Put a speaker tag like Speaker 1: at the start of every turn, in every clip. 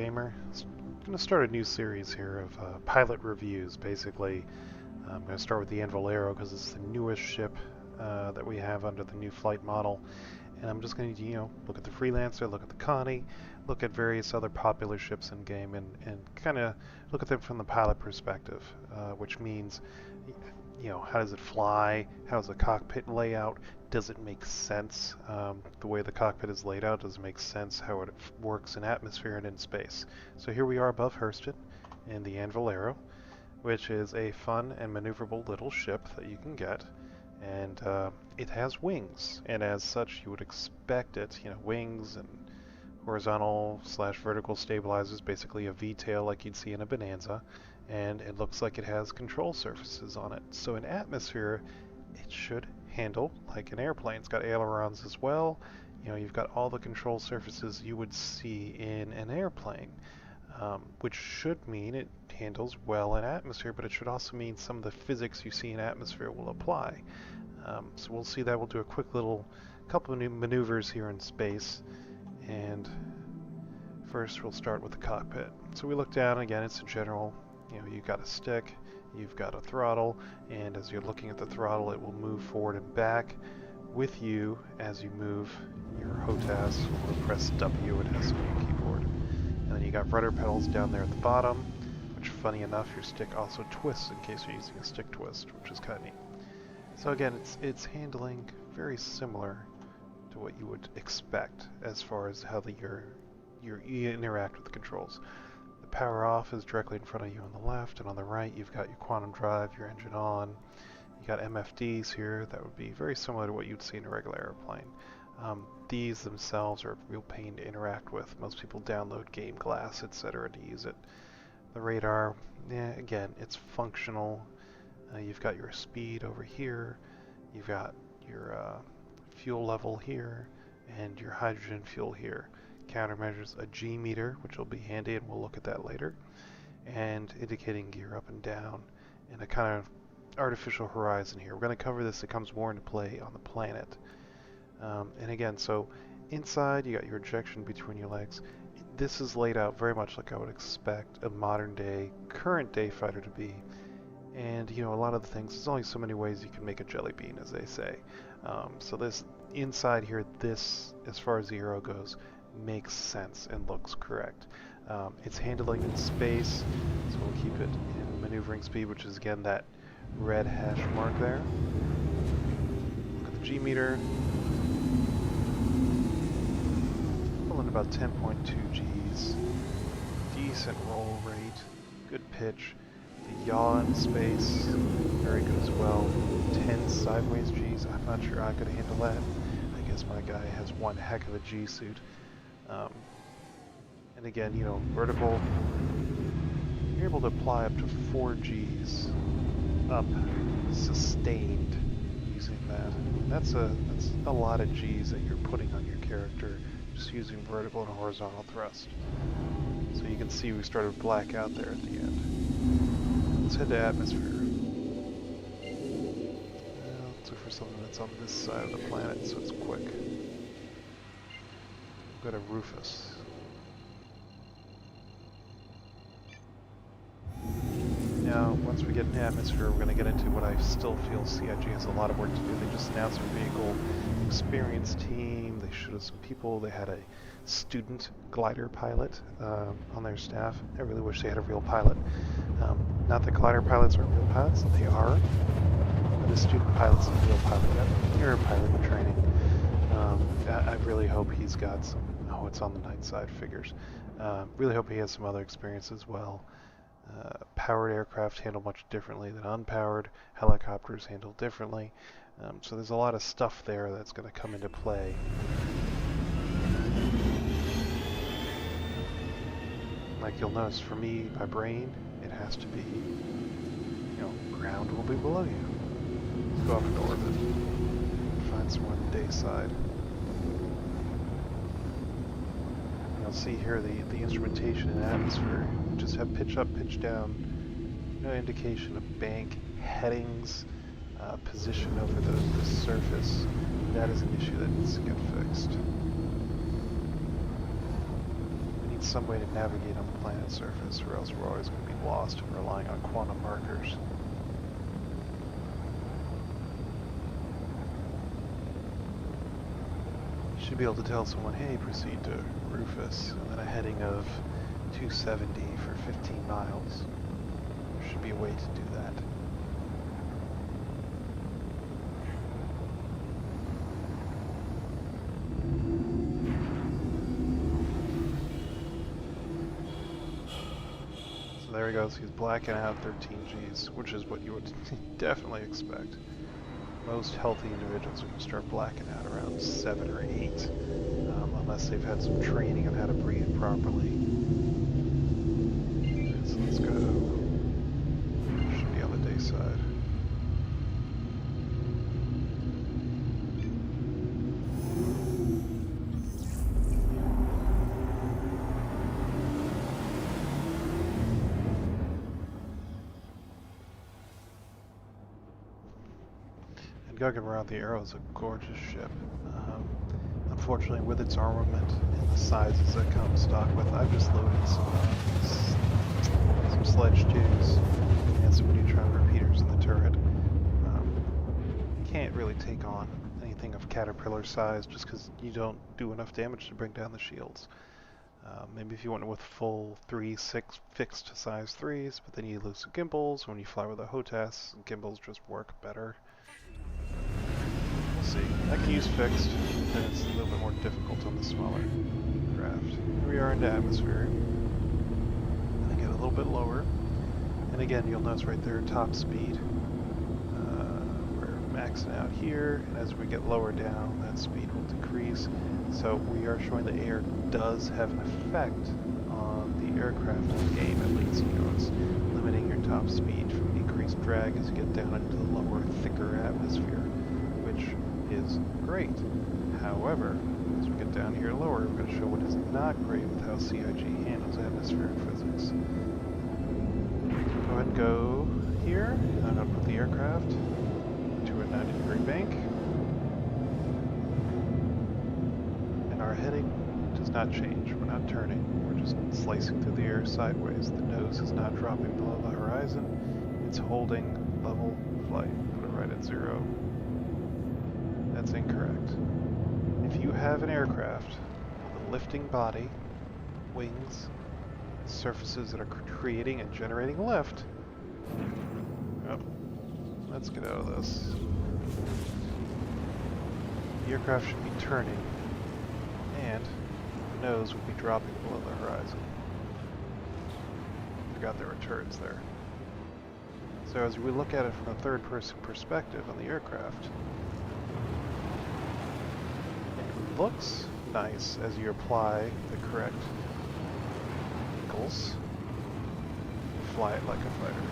Speaker 1: gamer. I'm going to start a new series here of pilot reviews, basically. I'm going to start with the Anvil Arrow because it's the newest ship that we have under the new flight model. And I'm just going to, look at the Freelancer, look at the Connie, look at various other popular ships in game, and kind of look at them from the pilot perspective, which means, how does it fly? How's the cockpit layout? Does it make sense? The way the cockpit is laid out, does it make sense how it works in atmosphere and in space? So here we are above Hurston in the Anvil Arrow, which is a fun and maneuverable little ship that you can get. And it has wings, and as such you would expect it, wings and horizontal/vertical stabilizers, basically a V-tail like you'd see in a Bonanza, and it looks like it has control surfaces on it. So in atmosphere, it should handle like an airplane. It's got ailerons as well. You've got all the control surfaces you would see in an airplane, which should mean it handles well in atmosphere, but it should also mean some of the physics you see in atmosphere will apply. So we'll see that. We'll do a quick little couple of new maneuvers here in space, and first we'll start with the cockpit. So we look down, again it's a general, you've got a stick, you've got a throttle, and as you're looking at the throttle it will move forward and back with you as you move your HOTAS, or press W, it has to be a keyboard. And then you got rudder pedals down there at the bottom, which funny enough your stick also twists in case you're using a stick twist, which is kind of neat. So again, it's handling very similar to what you would expect as far as how you interact with the controls. The power off is directly in front of you on the left, and on the right you've got your quantum drive, your engine on. You got MFDs here that would be very similar to what you'd see in a regular airplane. These themselves are a real pain to interact with. Most people download Game Glass, etc. to use it. The radar, again, it's functional. You've got your speed over here, you've got your fuel level here, and your hydrogen fuel here. Countermeasures a G meter, which will be handy, and we'll look at that later, and indicating gear up and down, and a kind of artificial horizon here. We're going to cover this. It comes more into play on the planet. And again, so inside you got your ejection between your legs. This is laid out very much like I would expect a modern day, current day fighter to be. And a lot of the things, there's only so many ways you can make a jelly bean, as they say. So this inside here, this, as far as the Arrow goes, makes sense and looks correct. It's handling in space, so we'll keep it in maneuvering speed, which is again that red hash mark there. Look at the G meter. Pulling about 10.2 Gs. Decent roll rate, good pitch. The yaw in space, very good as well. 10 sideways Gs, I'm not sure I could handle that. I guess my guy has one heck of a G suit. And again, vertical, you're able to apply up to 4 Gs up, sustained, using that. That's a lot of Gs that you're putting on your character, just using vertical and horizontal thrust. So you can see we started black out there at the end. Let's head to atmosphere. Let's look for something that's on this side of the planet so it's quick. We've got a Rufus. Now, once we get in the atmosphere, we're going to get into what I still feel CIG has a lot of work to do. They just announced their vehicle experience team. They showed us some people. They had a student glider pilot on their staff. I really wish they had a real pilot. Not that glider pilots aren't real pilots, they are. But a student pilot's a real pilot. You're a pilot in training. I really hope he's got some, it's on the night side figures. Really hope he has some other experience as well. Powered aircraft handle much differently than unpowered. Helicopters handle differently. So there's a lot of stuff there that's going to come into play. Like you'll notice, for me, my brain, it has to be, ground will be below you. Let's go up into orbit. Find somewhere on the day side. You'll see here the instrumentation in atmosphere. Just have pitch up, pitch down. No indication of bank headings, position over the surface. That is an issue that needs to get fixed. need some way to navigate on the planet's surface, or else we're always going to be lost and relying on quantum markers. You should be able to tell someone, hey, proceed to Rufus, and then a heading of 270 for 15 miles. There should be a way to do that. There he goes, he's blacking out 13 Gs, which is what you would definitely expect. Most healthy individuals are going to start blacking out around 7 or 8, unless they've had some training on how to breathe properly. So let's go. Should be on the day side. Gugging around the Arrow is a gorgeous ship. Unfortunately, with its armament and the sizes that come stock with, I've just loaded some sledge twos and some neutron repeaters in the turret. You can't really take on anything of Caterpillar size just because you don't do enough damage to bring down the shields. Maybe if you went with full 3-6 fixed size 3s, but then you lose the gimbals. When you fly with a HOTAS, gimbals just work better. We'll see. I can use fixed, but it's a little bit more difficult on the smaller craft. Here we are into atmosphere. I get a little bit lower. And again, you'll notice right there, top speed. We're maxing out here, and as we get lower down, that speed will decrease. So we are showing the air does have an effect on the aircraft in the game, at least. You know, it's limiting your top speed from increased drag as you get down into the lower, thicker atmosphere, which is great. However, as we get down here lower, we're going to show what is not great with how CIG handles atmospheric physics. Go ahead and go here. I'm going to put the aircraft to a 90-degree bank. And our heading does not change. We're not turning. We're just slicing through the air sideways. The nose is not dropping below the horizon. It's holding level flight. Put it right at 0. That's incorrect. If you have an aircraft with a lifting body, wings, surfaces that are creating and generating lift, oh, let's get out of this. The aircraft should be turning, and the nose would be dropping below the horizon. Forgot there were turrets there. So as we look at it from a third-person perspective on the aircraft, it looks nice as you apply the correct angles. Fly it like a fighter.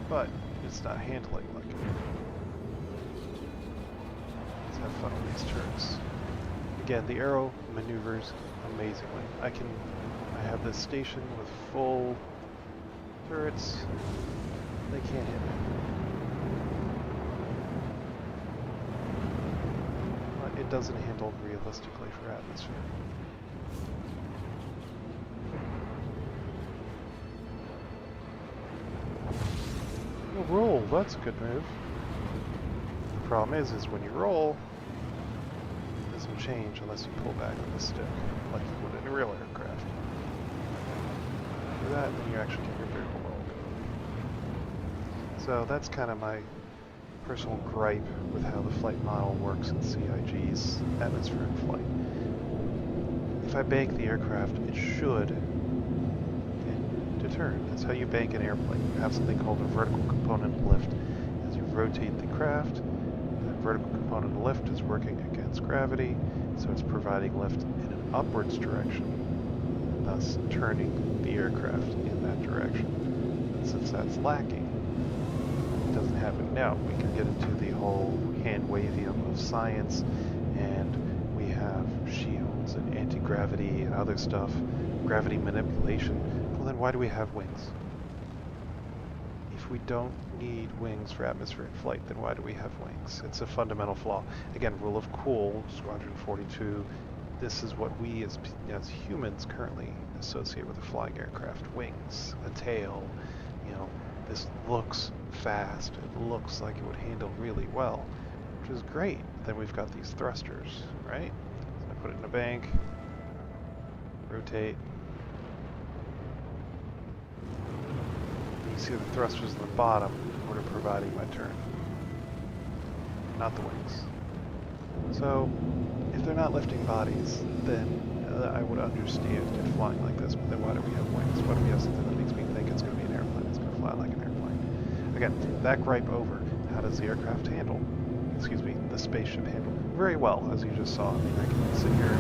Speaker 1: But it's not handling like it. Let's have fun with these turrets. Again, the Arrow maneuvers amazingly. I have this station with full turrets. They can't hit me. But it doesn't handle realistically for atmosphere. Oh, roll, that's a good move. The problem is when you roll, it doesn't change unless you pull back with the stick, like you would in a real aircraft. Do that, and then you actually get your barrel roll. So that's kind of my personal gripe with how the flight model works in CIG's atmospheric flight. If I bank the aircraft, it should turn. That's how you bank an airplane. You have something called a vertical component of lift. As you rotate the craft, that vertical component of lift is working against gravity, so it's providing lift in an upwards direction, thus turning the aircraft in that direction. And since that's lacking, it doesn't happen. Now, we can get into the whole hand-wavium of science, and we have shields and anti-gravity and other stuff, gravity manipulation. Well, then why do we have wings? If if we don't need wings for atmospheric flight, then why do we have wings? It's a fundamental flaw. Again, rule of cool, Squadron 42, this is what we as humans currently associate with a flying aircraft. Wings, a tail, this looks fast. It looks like it would handle really well, which is great. Then we've got these thrusters, right? So I put it in a bank, rotate. You see the thrusters at the bottom when we're providing my turn, not the wings. So if they're not lifting bodies, then I would understand it flying like this, but then why do we have wings? Why do we have something that makes me think it's going to be an airplane? It's going to fly like an airplane. Again, that gripe over. How does the aircraft handle? Excuse me, the spaceship handle? Very well, as you just saw. I mean, I can sit here,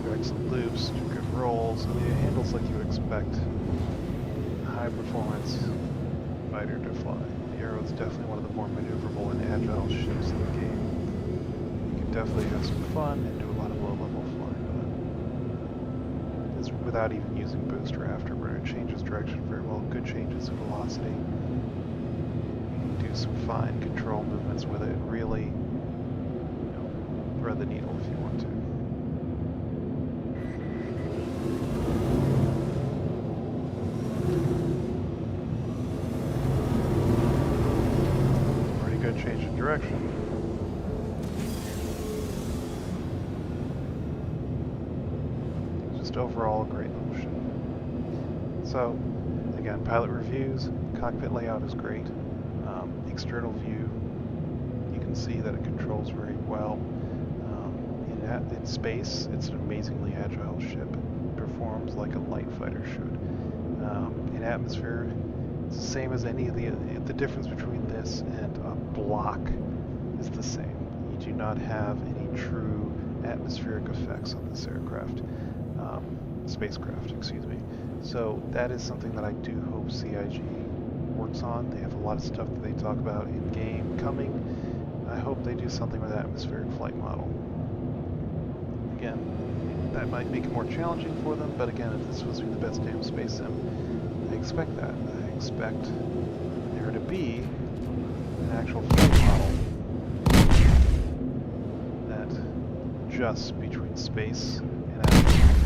Speaker 1: do excellent loops, do good rolls. I mean, it handles like you would expect a high-performance fighter to fly. The Arrow is definitely one of the more maneuverable and agile ships in the game. You can definitely have some fun and do a lot of low-level flying with it. It's without even using boost or afterburner. It changes direction very well. Good changes of velocity. You can do some fine control movements with it. Really, thread the needle if you want to. Pretty good change in direction. Overall, a great little ship. So, again, pilot reviews, cockpit layout is great. External view, you can see that it controls very well. In space, it's an amazingly agile ship. It performs like a light fighter should. In atmosphere, it's the same as any of the difference between this and a block is the same. You do not have any true atmospheric effects on this spacecraft, excuse me. So that is something that I do hope CIG works on. They have a lot of stuff that they talk about in game coming. I hope they do something with the atmospheric flight model. Again, that might make it more challenging for them, but again, if this is supposed to be the best damn space sim, I expect that. I expect there to be an actual flight model that adjusts between space and atmosphere.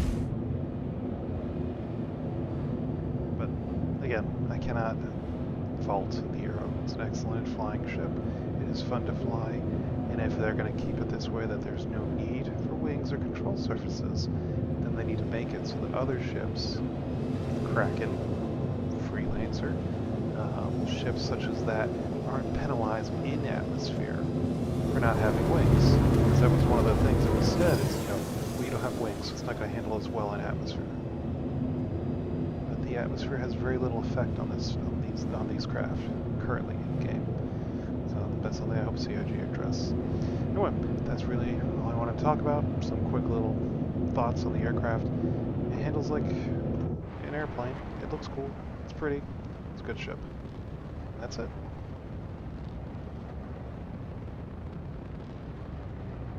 Speaker 1: Again, I cannot fault the Arrow. It's an excellent flying ship. It is fun to fly, and if they're going to keep it this way, that there's no need for wings or control surfaces, then they need to make it so that other ships, Kraken, Freelancer, ships such as that, aren't penalized in atmosphere for not having wings. Because that was one of the things that was said, is, we don't have wings, so it's not going to handle as well in atmosphere. The atmosphere has very little effect on these craft currently in the game. So that's something I hope CIG address. Anyway, that's really all I want to talk about. Some quick little thoughts on the aircraft. It handles like an airplane. It looks cool. It's pretty. It's a good ship. That's it.